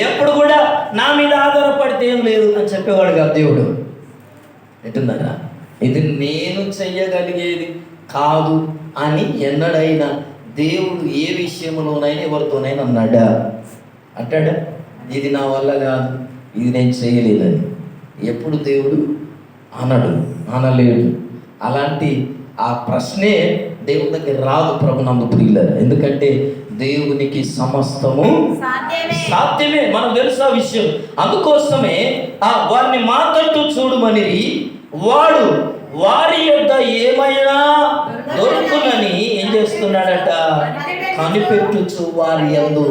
ఎప్పుడు కూడా నా మీద ఆధారపడితే ఏం లేదు అని చెప్పేవాడు కాదు దేవుడు. ఎట్టున్నారా? ఇది నేను చెయ్యగలిగేది కాదు అని ఎన్నడైనా దేవుడు ఏ విషయంలోనైనా ఎవరితోనైనా అన్నాడా? అంటాడా? ఇది నా వల్ల కాదు, ఇది నేను చేయలేదని ఎప్పుడు దేవుడు అనలేడు. అలాంటి ఆ ప్రశ్నే దేవుని దగ్గర రాదు ప్రభునందు ప్రియులారా. ఎందుకంటే దేవునికి సమస్తము సాధ్యమే, మనకు తెలుసా విషయం. అందుకోసమే వారిని మా తట్టు చూడమని, వాడు వారి యొద్ద ఏమైనా దొరుకునని ఏం చేస్తున్నాడట? కనిపెట్టుచు వారి యందు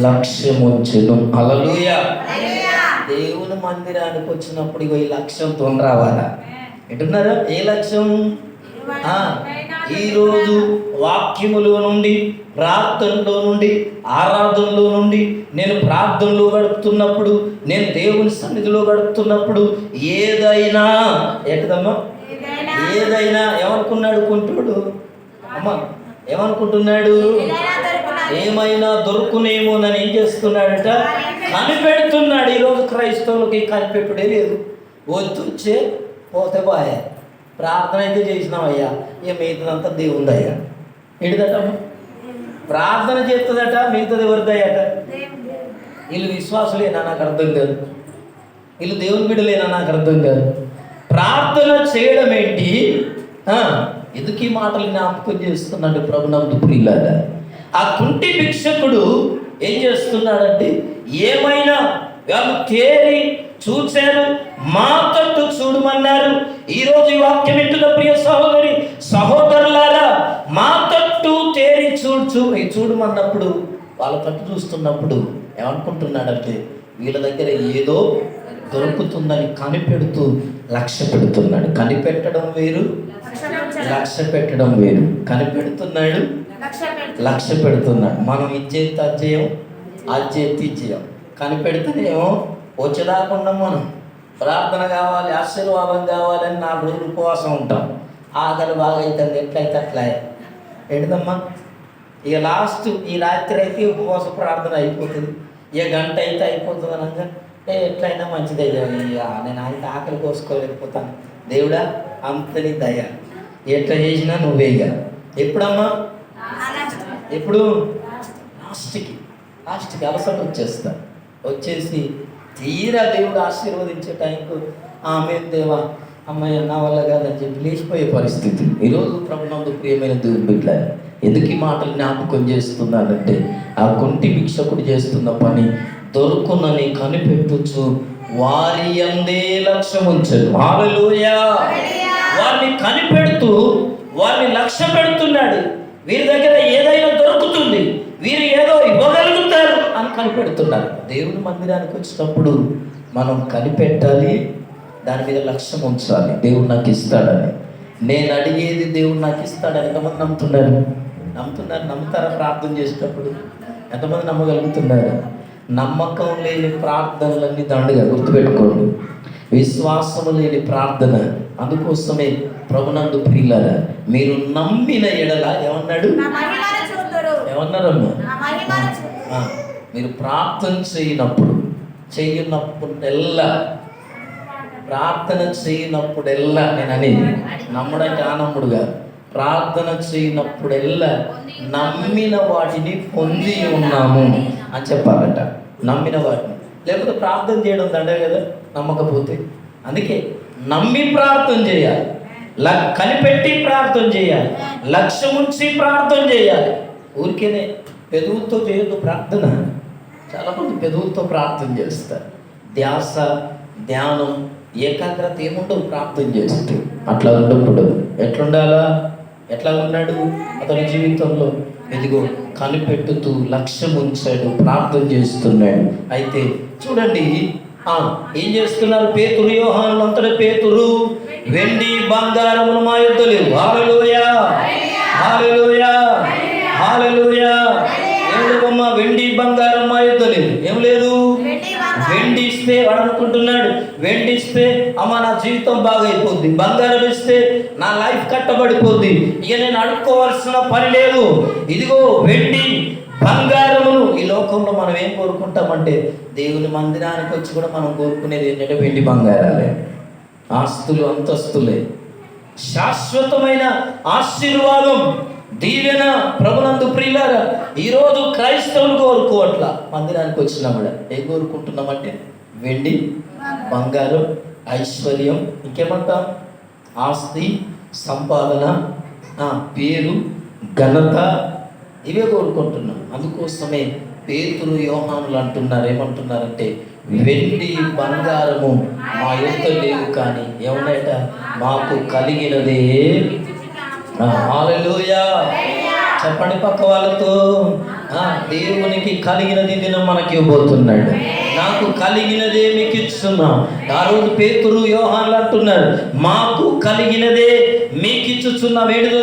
లక్ష్యముంచెను. హల్లెలూయా. దేవుని మందిరానికి వచ్చినప్పుడు ఈ లక్ష్యంతో రావాలా? ఏంటున్నారా? ఏ లక్ష్యం? ఈరోజు వాక్యములో నుండి, ప్రార్థనలో నుండి, ఆరాధనలో నుండి, నేను ప్రార్థనలో గడుపుతున్నప్పుడు, నేను దేవుని సన్నిధిలో గడుపుతున్నప్పుడు ఏదైనా ఏకదమ్మా ఏదైనా ఏమనుకున్నాడు కుంటుడు? అమ్మ ఏమనుకుంటున్నాడు? ఏమైనా దొరుకునేమోనని ఏం చేస్తున్నాడట? కనిపెడుతున్నాడు. ఈరోజు క్రైస్తవులకి కనిపెట్టుడే లేదు. వచ్చే పోతే బాయ్, ప్రార్థన అయితే చేసినామయ్యా, ఏ మిగతాదంతా దేవుందయ్యా. ఏంటిదట? ప్రార్థన చేస్తుందట, మిగతాది ఎవరిదయ్యట? వీళ్ళు విశ్వాసులేనా? నాకు అర్థం కాదు. వీళ్ళు దేవుని బిడ్డలేనా? నాకు అర్థం కాదు. ప్రార్థన చేయడం ఏంటి? ఎందుకు ఈ మాటలు జ్ఞాపకం చేస్తున్నాడు ప్రభునందు ప్రియులారా? ఆ కుంటి భిక్షకుడు ఏం చేస్తున్నాడంటే, ఏమైనా వాళ్ళు తేరి చూశారు, మా తట్టు చూడమన్నారు. ఈరోజు ఈ వాక్యం వింటున్న ప్రియ సహోదరి సహోదరులారా, మా తట్టు తేరి చూడమన్నప్పుడు, వాళ్ళ తట్టు చూస్తున్నప్పుడు ఏమనుకుంటున్నాడంటే, వీళ్ళ దగ్గర ఏదో దొరుకుతుందని కనిపెడుతూ లక్ష్య పెడుతున్నాడు. కనిపెట్టడం వేరు, లక్ష్య పెట్టడం వేరు. కనిపెడుతున్నాడు, లక్ష్య పెడుతున్నాడు. మనం ఇచ్చేది అజ్జయం, అజ్జేది ఇచ్చేయం. కనిపెడితేనేమో వచ్చేదాకుండా మనం ప్రార్థన కావాలి, ఆశీర్వాదం కావాలని 4 రోజులు ఉపవాసం ఉంటాం. ఆకలి బాగా అవుతుంది, ఎట్లయితే అట్లా ఏంటమ్మా. ఇక లాస్ట్ ఈ రాత్రి అయితే ఉపవాస ప్రార్థన అయిపోతుంది, ఇక గంట అయితే అయిపోతుంది అనగా ఎట్లయినా మంచిదే, నేను ఆయన ఆకలి కోసుకోలేకపోతాను, దేవుడా అంతని దయ, ఎట్లా చేసినా నువ్వే. ఇక ఎప్పుడమ్మా? ఎప్పుడు? లాస్ట్కి అలసట వచ్చేసి తీరా దేవుడు ఆశీర్వదించే టైంకు ఆమె దేవా అమ్మాయి నా వల్ల కాదని చెప్పి లేచిపోయే పరిస్థితి. ఈరోజు ప్రభునందు ప్రియమైన దేవుని బిడ్డలారా, ఎందుకు ఈ మాటలు జ్ఞాపకం చేస్తున్నానంటే, ఆ కుంటి భిక్షకుడు చేస్తున్న పని దొరుకునని కనిపెట్టుచు వారి యందే లక్ష్యం ఉంచారు. హల్లెలూయా. వారిని కనిపెడుతూ వారిని లక్ష్య పెడుతున్నాడు. వీరి దగ్గర ఏదైనా దొరుకుతుంది, వీరు ఏదో ఇవ్వగలుగుతారు అని కనిపెడుతున్నారు. దేవుని మందిరానికి వచ్చినప్పుడు మనం కనిపెట్టాలి, దాని మీద లక్ష్యం ఉంచాలి. దేవుడు నాకు ఇస్తాడని, నేను అడిగేది దేవుడు నాకు ఇస్తాడని ఎంతమంది నమ్ముతారా? ప్రార్థన చేసేటప్పుడు ఎంతమంది నమ్మగలుగుతున్నారు? నమ్మకం లేని ప్రార్థనలన్నీ దండగా గుర్తుపెట్టుకోండి. విశ్వాసము లేని ప్రార్థన. అందుకోసమే ప్రభునందు ప్రియులారా, మీరు నమ్మిన ఎడల ఏమన్నాడు? ఏమన్నారమ్మా? మీరు ప్రార్థన చేయనప్పుడెల్లా ప్రార్థన చేయనప్పుడెల్లా నేను అనేది నమ్ముడంటే ఆనమ్ముడు గారు ప్రార్థన చేయనప్పుడెల్లా నమ్మిన వాటిని పొంది ఉన్నాము అని చెప్పాలట. నమ్మిన వాటిని, లేకపోతే ప్రార్థన చేయడం దండే కదా నమ్మకపోతే. అందుకే నమ్మి ప్రార్థన చేయాలి, కనిపెట్టి ప్రార్థన చేయాలి, లక్ష్యం ఉంచి ప్రార్థన చేయాలి. ఊరికేనే పెదవులతో చేయొద్దు ప్రార్థన. చాలామంది పెదవులతో ప్రార్థన చేస్తారు. ధ్యాస, ధ్యానం, ఏకాగ్రత ఏముండవు ప్రార్థన చేస్తే. అట్లా ఉండకూడదు. ఎట్లుండాలా? ఎట్లా ఉన్నాడు అతని జీవితంలో? ఇదిగో కనిపెట్టుతూ లక్ష్యం ఉంచాడు, ప్రార్థన చేస్తున్నాడు. అయితే చూడండి ఏం చేస్తున్నారు పేతురు, యోహాను అంతటి పేతురు, వెండి బంగారములు మా యొద్ద లేవు. హల్లెలూయా, హల్లెలూయా, హల్లెలూయా. ఏమిటమ్మా? వెండి బంగారం మా యొద్ద లేదు. ఏం లేదు? వెండి ఇస్తే వాడు అనుకుంటున్నాడు, వెండి ఇస్తే అమ్మ నా జీవితం బాగైపోద్ది, బంగారం ఇస్తే నా లైఫ్ కట్టబడిపోద్ది, ఇక నేను అడుక్కోవాల్సిన పని లేదు. ఇదిగో వెండి బంగారములు. ఈ లోకంలో మనం ఏం కోరుకుంటామంటే దేవుని మందిరానికి వచ్చి కూడా మనం కోరుకునేది ఏంటంటే వెండి బంగారాలే, ఆస్తులు, అంతస్తులే. శాశ్వతమైన ఆశీర్వాదం, దీవెన ప్రభునందు ప్రియులారా ఈరోజు క్రైస్తవులు కోరుకోవట్లా. మందిరానికి వచ్చినా కూడా ఏం కోరుకుంటున్నామంటే వెండి బంగారం, ఐశ్వర్యం, ఇంకేమంటాం ఆస్తి, సంపాదన, పేరు, ఘనత, ఇవే కోరుకుంటున్నాం. అందుకోసమే పేతురు, యోహానులు అంటున్నారు, ఏమంటున్నారంటే వెండి బంగారము మా యొక్క లేవు, కానీ ఏమన్నాయట? మాకు కలిగినదే. హల్లెలూయా. చెప్పండి పక్క వాళ్ళతో, దేవునికి కలిగినది దినం మనకి ఇవ్వబోతున్నాడు. నాకు కలిగినదే మీకు ఇస్తున్నా. ఆ రోజు పేతురు, యోహానులు అంటున్నారు మాకు కలిగినదే మీకు ఇచ్చుచున్నాం. ఏడుదో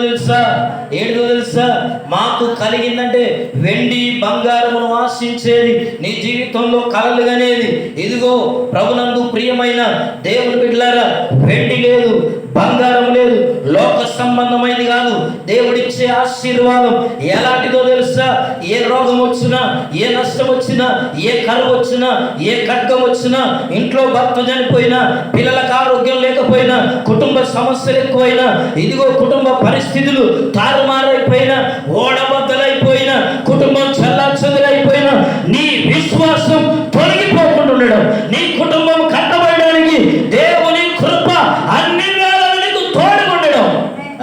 తెలుసా? మాకు కలిగిందంటే వెండి బంగారమును ఆశించేది, నీ జీవితంలో కలలు కనేది. ఇదిగో ప్రభునందు ప్రియమైన దేవుని బిడ్డలారా, వెండి లేదు, బంగారం లేదు, లోక సంబంధమైనది కాదు. దేవుడిచ్చే ఆశీర్వాదం ఎలాంటిదో తెలుసా? ఏ రోగం వచ్చినా, ఏ నష్టం వచ్చినా, ఏ కరువు వచ్చినా, ఏ ఖడ్గం వచ్చినా, ఇంట్లో భర్త చనిపోయినా, పిల్లలకు ఆరోగ్యం లేకపోయినా, కుటుంబ సమస్యలు ఎక్కువైనా, ఇదిగో కుటుంబ పరిస్థితులు తారుమారైపోయినా, ఓడబద్దలైపోయినా, కుటుంబం చల్లాచెదురైపోయినా, నీ విశ్వాసం తొలగిపోకుండా ఉండడం, నీ కుటుంబం కట్టబడడానికి దేవుని కృప అన్ని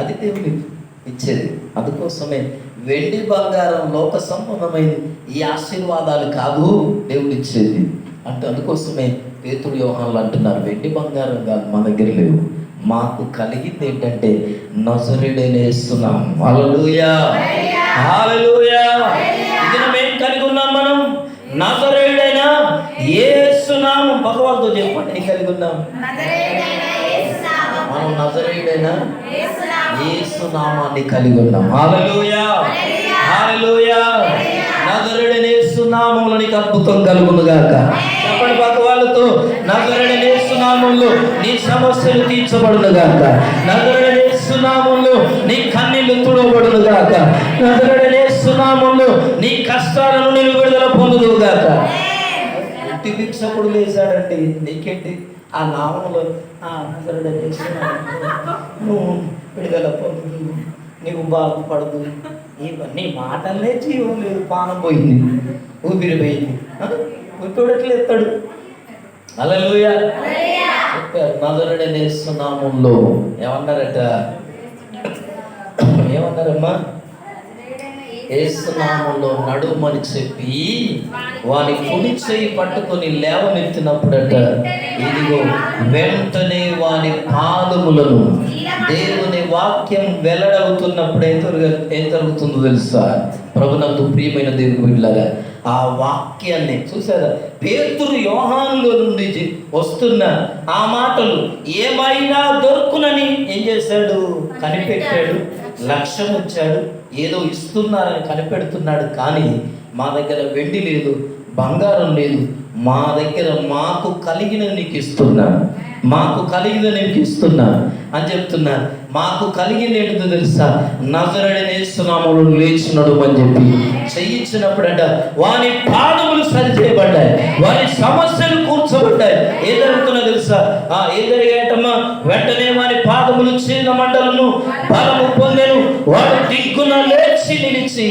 అది దేవుని ఇచ్చేది. అందుకోసమే వెండి బంగారం లోక సంబంధమైనది, ఈ ఆశీర్వాదాలు కాదు దేవుడు ఇచ్చేది అంటే. అందుకోసమే పేతురు, యోహానులు అంటున్నారు వెండి బంగారం కాదు మా దగ్గర లేవు, మాకు కలిగింది ఏంటంటే నజరేయుడైన యేసునామం. హల్లెలూయా, హల్లెలూయా. ఇది మేము కలిగి ఉన్నాం, మనం నజరేయుడైన యేసునామం. భగవంతుతో చెప్పండి, ఏం కలిగి ఉన్నాం? మనం నజరేయుడైన యేసునామాన్ని కలిగి ఉన్నాం. హల్లెలూయా, హల్లెలూయా. నజరేయుడైన యేసునామములో నీకు అద్భుతం కలుగును గాక. చెప్పండి పక్క వాళ్ళతో, నజరేయుడైన యేసునామములో నీ సమస్యలు తీర్చబడును గాక. నజరేయుడైన యేసునామములో నీ కన్నీళ్లు తుడవబడును గాక. నజరేయుడైన యేసునామములో నీ కష్టాలను నీవు విడుదల పొందుదువు గాక. ఇంటి భిక్షకుడు లేచాడండి, నీకేంటి? ఆ నామంలో నువ్వు విడుదల పొందు, నీవు బాగుపడదు. ఇవన్నీ మాటలే జీవం లేదు, పానం పోయింది, ఊపిరి పోయింది, ఊపిడట్లు ఎత్తాడు. హల్లెలూయా చెప్పారు. నజరేయుడైన యేసు నామములో ఏమన్నారట? ఏమన్నారమ్మా? యేసునామములో నడుమని చెప్పి వాని కుడి చేయి పట్టుకొని లేవనెత్తినప్పుడట, ఇదిగో వెంటనే వాని పాదములను, దేవుని వాక్యం వెల్లడవుతున్నప్పుడు ఏం జరుగుతుందో తెలుసా? ప్రభునందు ప్రియమైన దేవుని బిడ్డలారా, ఆ వాక్యాన్ని చూసారా? పేతురు, యోహానులో నుండి వస్తున్న ఆ మాటలు ఏమైనా దొరుకునని ఏం చేశాడు? కనిపెట్టాడు, లక్ష్యం వచ్చాడు, ఏదో ఇస్తున్నారని కనిపెడుతున్నాడు. కానీ మా దగ్గర వెండి లేదు, బంగారం లేదు, మా దగ్గర మాకు కలిగిన నీకు ఇస్తున్నా, మాకు కలిగిన నీకు ఇస్తున్నా అని చెప్తున్నా. మాకు కలిగింది ఏంటో తెలుసా? నజరేయుడైన యేసు నామములో లేచి నడుమని చెప్పి చేయించినప్పుడంట వాని పాదములు సరిచేయబడ్డాయి, వాని సమస్యలు కూర్చోబడ్డాయి. ఏం జరుగుతుందో తెలుసా? ఏం జరిగాయటమ్మా? వెంటనే వాని పాదములు చీల మండలను బలము పొందెను. వాడు దిగ్గున లేచి నిలిచి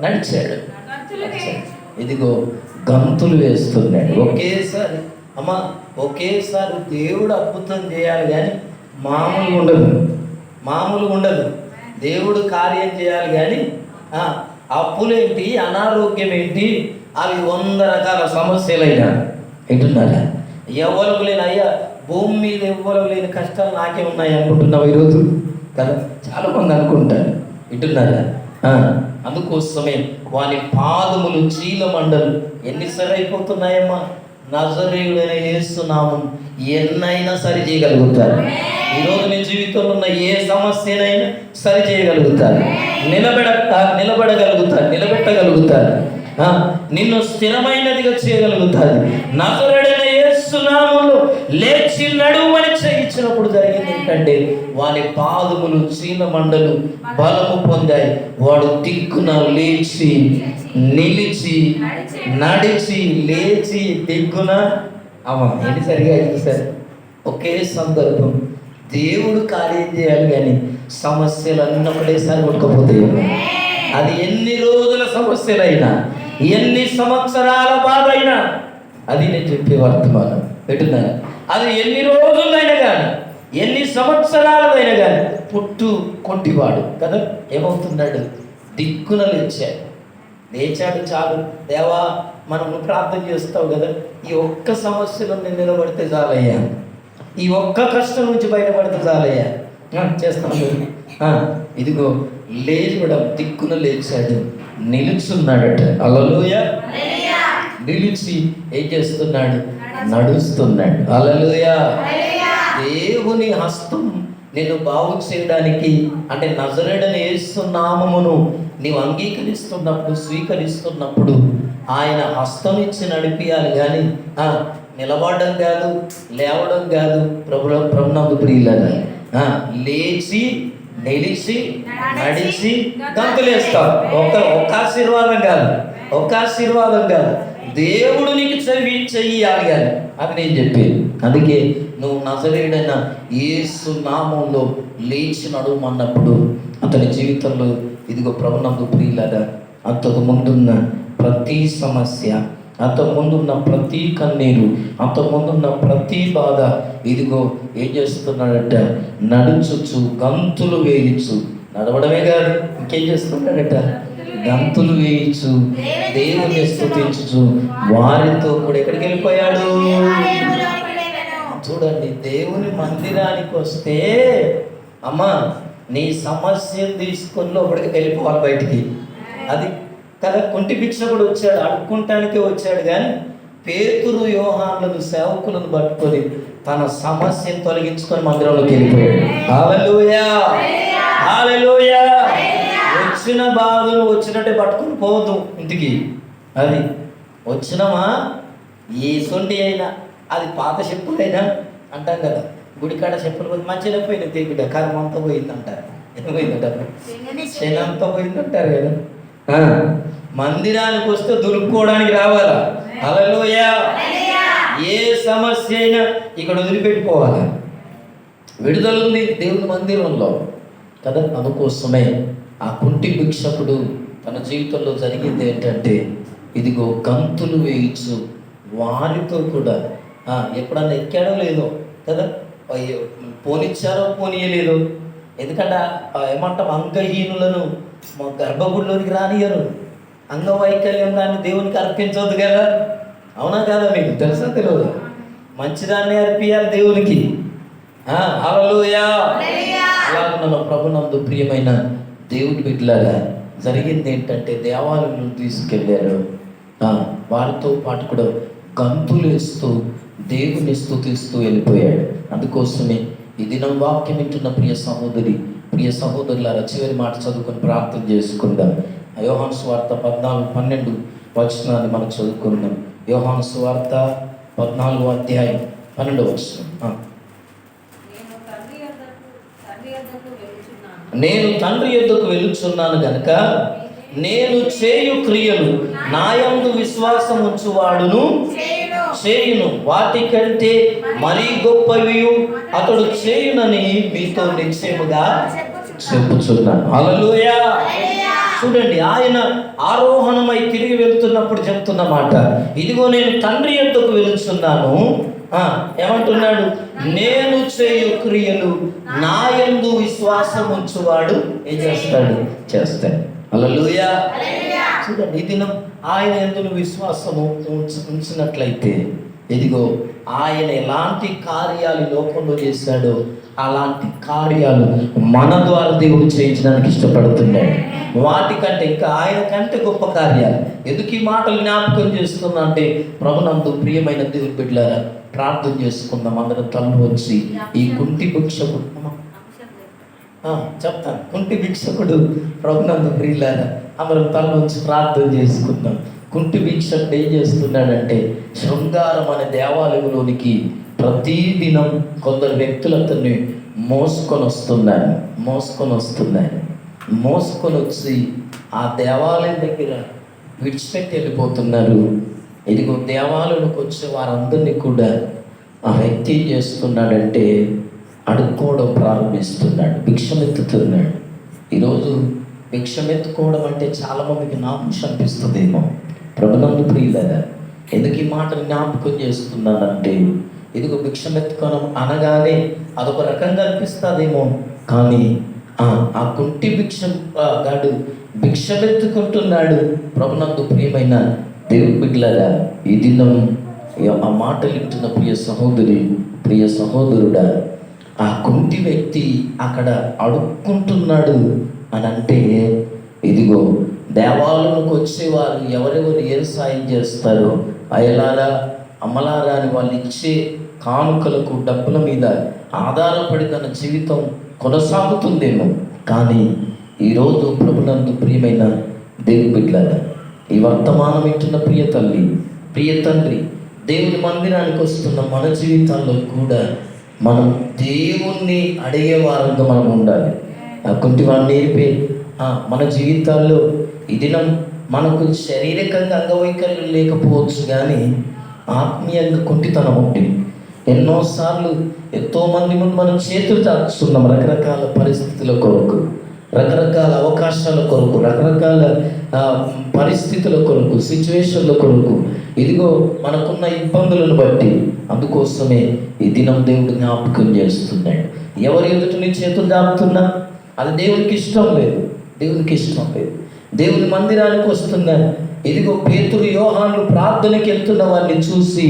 నడిచాడు. ఇదిగో గంతులు వేస్తున్నాడు. ఒకేసారి అమ్మా, ఒకేసారి దేవుడు అద్భుతం చేయాలి కానీ మామూలుగా ఉండదు. దేవుడు కార్యం చేయాలి కానీ అప్పులేంటి, అనారోగ్యం ఏంటి, అవి 100 రకాల సమస్యలైనా ఏంటున్నారా? ఎవరికి లేని అయ్యా భూమి మీద ఎవ్వరికి లేని కష్టాలు నాకే ఉన్నాయి అనుకుంటున్నావు ఈరోజు కదా? చాలా మంది అనుకుంటారు. వింటున్నారా? అందుకోసమే వాని పాదములు చీల మండలు ఎన్నిసార్లు అయిపోతున్నాయమ్మా? నజరేయుడైన యేసు నామం ఎన్నైనా సరి చేయగలుగుతారు. ఈరోజు నీ జీవితంలో ఉన్న ఏ సమస్యనైనా సరి చేయగలుగుతారు, నిలబెట్టగలుగుతారు, నిన్ను స్థిరమైనదిగా చేయగలుగుతారు. నజరేయుడైన యేసు నామములో లేచి నడువని చేయించినప్పుడు జరిగింది ఏంటంటే వాని పాదములు చీల మండలు బలము పొందాయి. వాడు దిక్కున లేచి నిలిచి నడిచి లేచి దిగ్గున ఏంటి సరిగా చూసారు? ఒకే సందర్భం. దేవుడు కార్యం చేయాలి కానీ సమస్యలు అన్నీ ఒకటేసారి కొట్టుకపోతాయి. అది ఎన్ని రోజుల సమస్యలైనా, ఎన్ని సంవత్సరాల బాధ అయినా, అది నేను చెప్పే వర్తమానం పెట్టున్నాను. అది ఎన్ని రోజులైనా కానీ, ఎన్ని సంవత్సరాలైనా కానీ పుట్టు కొంటివాడు కదా ఏమవుతున్నాడు? దిక్కున లేచాడు చాలు. దేవా, మనం ప్రార్థన చేస్తావు కదా, ఈ ఒక్క సమస్యలో నేను నిలబడితే చాలయ్యా, ఈ ఒక్క కష్టం నుంచి బయటపడితే చాలయ్యా, చేస్తాను. ఇదిగో లేచడం, దిక్కున లేచాడు, నిలుచున్నాడట. హల్లెలూయా. నిలిచి ఏం చేస్తున్నాడు? నడుస్తున్నాడు. హల్లెలూయా. దేవుని హస్తం నేను బాగు చేయడానికి, అంటే నజరేయుడైన యేసు నామమును నీవు అంగీకరిస్తున్నప్పుడు, స్వీకరిస్తున్నప్పుడు ఆయన హస్తం ఇచ్చి నడిపియాలి కానీ నిలబడడం కాదు, లేవడం కాదు. ప్రభునందు ప్రియులారా, లేచి నిలిచి నడిచి గంతులేస్తావు. ఒక్క ఆశీర్వాదం కాదు, దేవుడు నీకు చెయ్యాలి కానీ అది నేను చెప్పేది. అందుకే నువ్వు నజరేయుడైన యేసు నామంలో లేచి నడుమన్నప్పుడు అతని జీవితంలో ఇదిగో ప్రభునందు ప్రియులారా, అంతకు ముందున్న ప్రతి సమస్య, అంతకు ముందున్న ప్రతి కన్నీరు, అంతకు ముందున్న ప్రతి బాధ ఇదిగో ఏం చేస్తున్నాడట? నడుచుచు గంతులు వేయించు. నడవడమే కాదు, ఇంకేం చేస్తున్నాడట? గంతులు వేయించు, దేవుని స్తుతించుచు వారితో కూడా ఎక్కడికి వెళ్ళిపోయాడు? చూడండి, దేవుని మందిరానికి వస్తే అమ్మా నీ సమస్యను తీసుకొని లోపలికి వెళ్ళిపోవాలి బయటికి. అది కదా. కుంటి భిక్షకుడు వచ్చాడు, అడుక్కుంటానికే వచ్చాడు కానీ పేతురు యోహానులను సేవకులను పట్టుకొని తన సమస్యను తొలగించుకొని మందిరంలోకి వెళ్ళిపోయాడు. హల్లెలూయా, హల్లెలూయా. వచ్చిన బాధలు వచ్చినట్టే పట్టుకుని పోవద్దు ఇంటికి. అది వచ్చినామా ఏ సొంటి అయినా, అది పాత చెప్పులైనా అంటాం కదా, గుడికాడ చెప్పులు పోయి మంచిగా పోయినాయి, తెగిట కర్మ అంతా పోయిందంటారు. ఏమైందంటారు? శనంతా పోయిందంటారు కదా. మందిరానికి వస్తే దులుపుకోవడానికి రావాలా? హల్లెలూయా. ఏ సమస్య అయినా ఇక్కడ వదిలిపెట్టుకోవాలా. విడుదల ఉంది దేవుని మందిరంలో కదా. అందుకోసమే ఆ కుంటి భిక్షకుడు తన జీవితంలో జరిగింది ఏంటంటే ఇదిగో గంతులు వేయించు వారితో కూడా. ఎప్పుడన్నా ఎక్కాడో లేదో కదా, పోనిచ్చారో పోనీయలేదో. ఎందుకంటే ఏమంటాం, అంగహీనులను మా గర్భగుడిలోనికి రానియరు. అంగవైకల్యం దాన్ని దేవునికి అర్పించవద్దు కదా. అవునా కదా? మీకు తెలుసా తెలియదు? మంచిదాన్ని అర్పియాలి దేవునికి. హల్లెలూయా. అలాగున్న ప్రభునందు ప్రియమైన దేవుని బిడ్డలారా, జరిగింది ఏంటంటే దేవాలయంలో తీసుకెళ్ళారు. వారితో పాటు కూడా గంతులేస్తూ దేవుని స్తుతిస్తూ వెళ్ళిపోయాడు. అందుకోసమే ఈ దినం వాక్యం వింటున్న ప్రియ సహోదరులారా, చివరి మాట చదువుకొని ప్రార్థన చేసుకుందాం. యోహాను సువార్త 14-12 వచనాన్ని మనం చదువుకుందాం. యోహాను సువార్త 14వ అధ్యాయం 12వ వచనం. నేను తండ్రి యొద్దకు వెళ్ళుచున్నాను గనుక నేను చేయు క్రియలు నాయందు విశ్వాసం ఉంచువాడును చేయును, వాటికంటే మరీ గొప్పవి అతడు చేయునని మీతో నిశ్చయముగా చెప్పుచున్నాను. హల్లెలూయా. చూడండి, ఆయన ఆరోహణమై తిరిగి వెళ్తున్నప్పుడు చెప్తున్న మాట, ఇదిగో నేను తండ్రి యొద్దకు వెళుచున్నాను. ఏమంటున్నాడు? నేను చేయు క్రియలు నాయందు విశ్వాసం ఉంచువాడు ఏం చేస్తాడు. హల్లెలూయా. చూడండి, ఈ దినం ఆయన యందు విశ్వాసము ఉంచినట్లయితే, ఇదిగో ఆయన ఎలాంటి కార్యాలు లోకంలో చేశాడో అలాంటి కార్యాలు మన ద్వారా దేవుడు చేయించడానికి ఇష్టపడుతున్నాడు. వాటికంటే ఇంకా ఆయన కంటే గొప్ప కార్యాలు. ఎందుకు ఈ మాటలు జ్ఞాపకం చేస్తున్నా అంటే, ప్రభునందు ప్రియమైన దేవుని బిడ్డలారా, ప్రార్థన చేసుకుందాం. అందరం తల్లు వచ్చి ఈ కుంటి భిక్షకుడు చెప్తాను, కుంటి భిక్షకుడు ప్రభునందు ప్రియులారా, అందరం తల్లు వచ్చి ప్రార్థన చేసుకుందాం. కుంటి భిక్షకుడు ఏం చేస్తున్నాడంటే, శృంగారం అనే దేవాలయంలోనికి ప్రతిదినం కొందరు వ్యక్తులు అతన్ని మోసుకొని వచ్చి ఆ దేవాలయం దగ్గర విడిచిపెట్టి వెళ్ళిపోతున్నారు. ఇదిగో దేవాలయంలోకి వచ్చే వారందరినీ కూడా ఆ వ్యక్తి ఏం చేస్తున్నాడంటే అడుక్కోవడం ప్రారంభిస్తున్నాడు, భిక్షమెత్తుతున్నాడు. ఈరోజు భిక్షమెత్తుకోవడం అంటే చాలామందికి నామూష అనిపిస్తుందేమో. ప్రభునందు ప్రియులారా, ఎందుకు ఈ మాట జ్ఞాపకం చేస్తున్నానంటే, ఇదిగో భిక్షమెత్తుకోవడం అనగానే అదొక రకంగా అనిపిస్తుందేమో, కానీ ఆ కుంటి భిక్షగాడు భిక్షమెత్తుకుంటున్నాడు. ప్రభునందు ప్రియమైన దేవుని బిడ్డలారా, ఈ దినం ఆ మాటలు వింటున్న ప్రియ సహోదరుడా, ఆ కుంటి వ్యక్తి అక్కడ అడుక్కుంటున్నాడు అని అంటే, ఇదిగో దేవాలయంలోకి వచ్చేవారు ఎవరెవరు ఏ సాయం చేస్తారో, అయ్యలారా అమ్మలారా అని వాళ్ళు ఇచ్చే కానుకలకు డబ్బుల మీద ఆధారపడి తన జీవితం కొనసాగుతుందేమో. కానీ ఈరోజు ప్రభునందు ప్రియమైన దేవుని బిడ్డలారా, ఈ వర్తమానం వింటున్న ప్రియ తల్లి, ప్రియ తండ్రి, దేవుని మందిరానికి వస్తున్న మన జీవితాల్లో కూడా మనం దేవుణ్ణి అడిగే వారంగా మనం ఉండాలి. ఆ కుంటివాడిని నేర్పే మన జీవితాల్లో ఈ దినం మనకు శారీరకంగా అంగవైకల్యం లేకపోవచ్చు, కానీ ఆత్మీయంగా కుంటితనం ఉంది. ఎన్నోసార్లు ఎంతోమంది ముందు మనం చేతులు చాచుతున్నాం, రకరకాల పరిస్థితుల కొరకు, రకరకాల అవకాశాల కొరకు, రకరకాల పరిస్థితుల కొరకు, సిచ్యువేషన్ల కొరకు, ఇదిగో మనకున్న ఇబ్బందులను బట్టి. అందుకోసమే ఈ దినం దేవుడు జ్ఞాపకం చేస్తున్నాడు. ఎవరి ఎదుట నీ చేతులు దాపుతున్నా అది దేవునికి ఇష్టం లేదు. దేవుని మందిరానికి వస్తున్నా, ఇదిగో పేతురు యోహాను ప్రార్థనకి వెళ్తున్న వారిని చూసి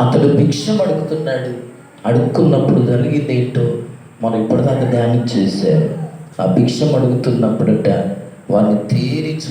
అతడు భిక్షం అడుగుతున్నాడు. అడుక్కున్నప్పుడు జరిగింది ఏంటో మనం ఇప్పటిదాకా ధ్యానం చేశారు. ఆ భిక్షం అడుగుతున్నప్పుడట వారిని తేరి